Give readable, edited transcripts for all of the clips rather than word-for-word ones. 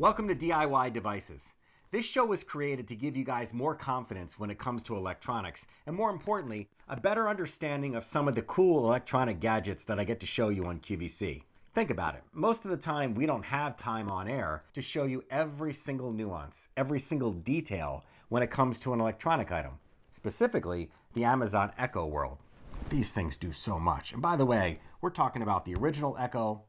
Welcome to DIY Devices. This show was created to give you guys more confidence when it comes to electronics, and more importantly, a better understanding of some of the cool electronic gadgets that I get to show you on QVC. Think about it. Most of the time, we don't have time on air to show you every single nuance, every single detail when it comes to an electronic item, specifically the Amazon Echo world. These things do so much. And by the way, we're talking about the original Echo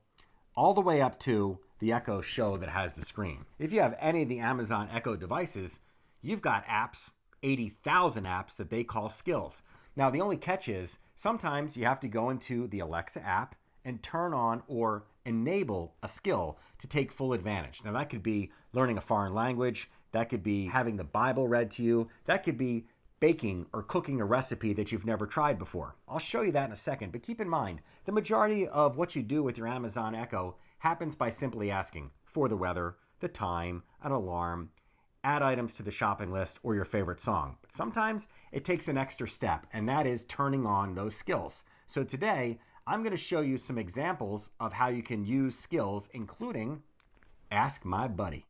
all the way up to the Echo Show that has the screen. If you have any of the Amazon Echo devices, you've got apps, 80,000 apps that they call skills. Now, the only catch is sometimes you have to go into the Alexa app and turn on or enable a skill to take full advantage. Now, that could be learning a foreign language, that could be having the Bible read to you, that could be baking or cooking a recipe that you've never tried before. I'll show you that in a second, but keep in mind, the majority of what you do with your Amazon Echo happens by simply asking for the weather, the time, an alarm, add items to the shopping list, or your favorite song. But sometimes it takes an extra step, and that is turning on those skills. So today, I'm going to show you some examples of how you can use skills, including Ask My Buddy.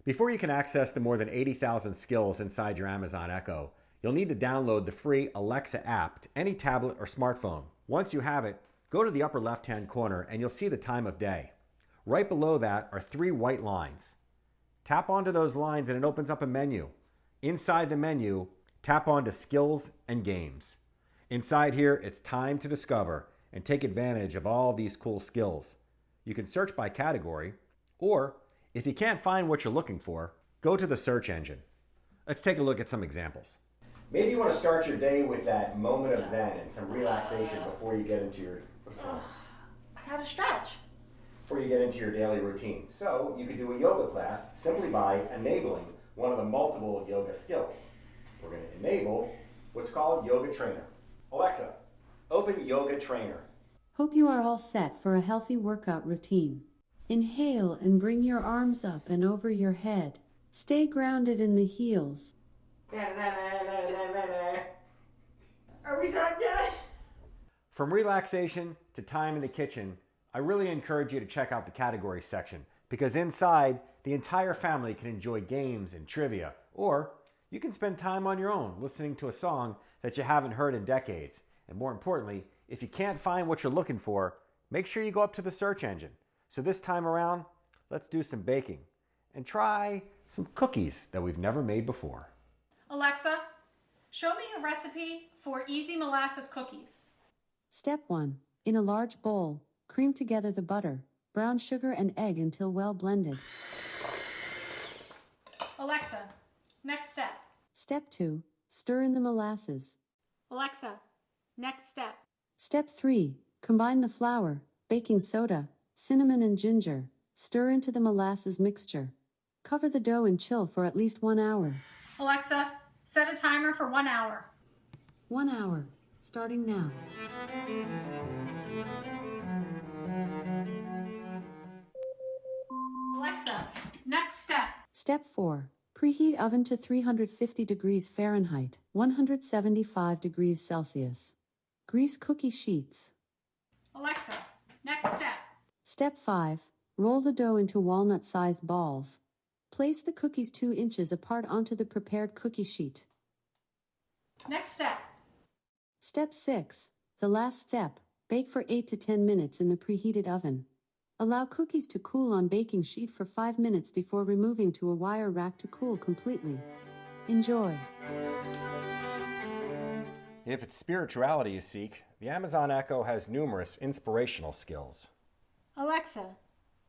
Before you can access the more than 80,000 skills inside your Amazon Echo, you'll need to download the free Alexa app to any tablet or smartphone. Once you have it, go to the upper left-hand corner and you'll see the time of day. Right below that are 3 white lines. Tap onto those lines and it opens up a menu. Inside the menu, tap onto Skills and Games. Inside here, it's time to discover and take advantage of all these cool skills. You can search by category, or if you can't find what you're looking for, go to the search engine. Let's take a look at some examples. Maybe you want to start your day with that moment of zen and some relaxation before you get into your I gotta stretch. before you get into your daily routine. So you could do a yoga class simply by enabling one of the multiple yoga skills. We're going to enable what's called Yoga Trainer. Alexa, open Yoga Trainer. Hope you are all set for a healthy workout routine. Inhale and bring your arms up and over your head. Stay grounded in the heels. Are we done yet? From relaxation to time in the kitchen, I really encourage you to check out the category section, because inside, the entire family can enjoy games and trivia, or you can spend time on your own listening to a song that you haven't heard in decades. And more importantly, if you can't find what you're looking for, make sure you go up to the search engine. So this time around, let's do some baking and try some cookies that we've never made before. Alexa, show me a recipe for easy molasses cookies. Step 1. In a large bowl, cream together the butter, brown sugar and egg until well blended. Alexa, next step. Step 2. Stir in the molasses. Alexa, next step. Step 3. Combine the flour, baking soda, cinnamon and ginger. Stir into the molasses mixture. Cover the dough and chill for at least 1 hour. Alexa, set a timer for 1 hour. 1 hour. Starting now. Alexa, next step. Step 4. Preheat oven to 350 degrees Fahrenheit, 175 degrees Celsius. Grease cookie sheets. Alexa, next step. Step 5. Roll the dough into walnut-sized balls. Place the cookies 2 inches apart onto the prepared cookie sheet. Next step. Step 6. The last step. Bake for 8 to 10 minutes in the preheated oven. Allow cookies to cool on baking sheet for 5 minutes before removing to a wire rack to cool completely. Enjoy. If it's spirituality you seek, the Amazon Echo has numerous inspirational skills. Alexa,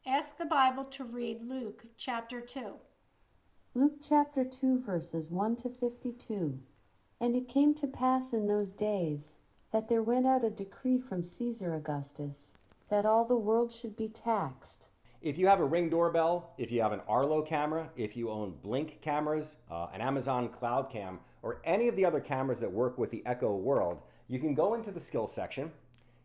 ask the Bible to read Luke chapter 2. Luke chapter 2 verses 1 to 52. And it came to pass in those days that there went out a decree from Caesar Augustus that all the world should be taxed. If you have a Ring doorbell, if you have an Arlo camera, if you own Blink cameras, an Amazon Cloud Cam, or any of the other cameras that work with the Echo world, you can go into the skills section,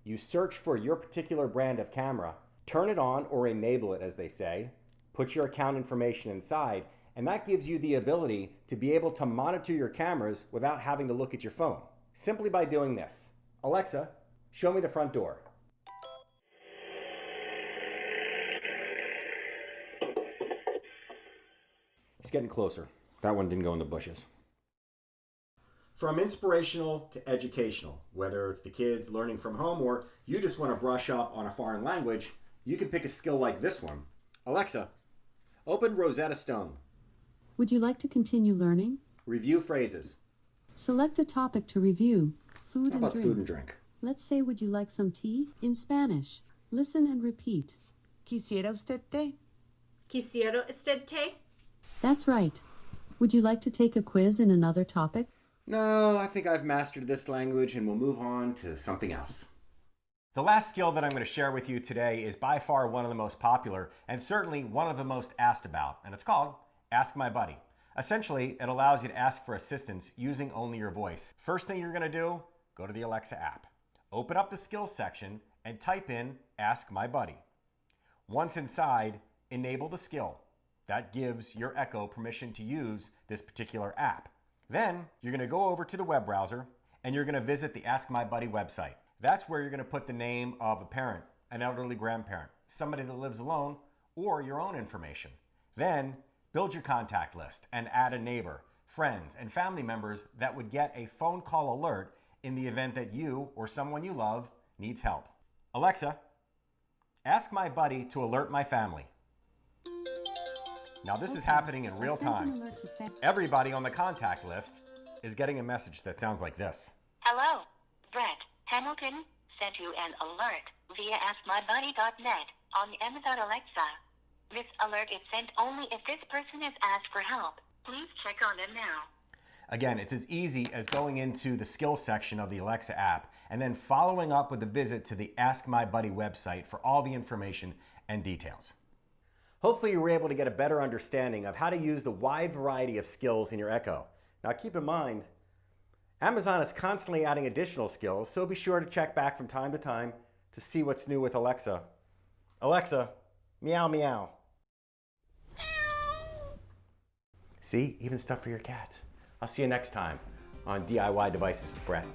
you search for your particular brand of camera, turn it on or enable it as they say, put your account information inside, and that gives you the ability to be able to monitor your cameras without having to look at your phone. Simply by doing this. Alexa, show me the front door. It's getting closer. That one didn't go in the bushes. From inspirational to educational, whether it's the kids learning from home or you just want to brush up on a foreign language, you can pick a skill like this one. Alexa, open Rosetta Stone. Would you like to continue learning? Review phrases. Select a topic to review. Food How and about drink. food and drink? Let's say, would you like some tea? In Spanish. Listen and repeat. ¿Quisiera usted té? Quisiera usted té? That's right. Would you like to take a quiz in another topic? No, I think I've mastered this language and we'll move on to something else. The last skill that I'm going to share with you today is by far one of the most popular and certainly one of the most asked about, and it's called Ask My Buddy. Essentially, it allows you to ask for assistance using only your voice. First thing you're going to do, go to the Alexa app. Open up the skills section and type in Ask My Buddy. Once inside, enable the skill. That gives your Echo permission to use this particular app. Then you're going to go over to the web browser and you're going to visit the Ask My Buddy website. That's where you're going to put the name of a parent, an elderly grandparent, somebody that lives alone, or your own information. Then build your contact list and add a neighbor, friends, and family members that would get a phone call alert in the event that you or someone you love needs help. Alexa, ask my buddy to alert my family. Now this is happening in real time. Everybody on the contact list is getting a message that sounds like this. Hello, Bret Hamilton sent you an alert via AskMyBuddy.net on M.Alexa. This alert is sent only if this person is asked for help. Please check on them now. Again, it's as easy as going into the skills section of the Alexa app and then following up with a visit to the Ask My Buddy website for all the information and details. Hopefully you were able to get a better understanding of how to use the wide variety of skills in your Echo. Now keep in mind, Amazon is constantly adding additional skills, so be sure to check back from time to time to see what's new with Alexa. Alexa, meow meow. See, even stuff for your cats. I'll see you next time on DIY Devices with Bret.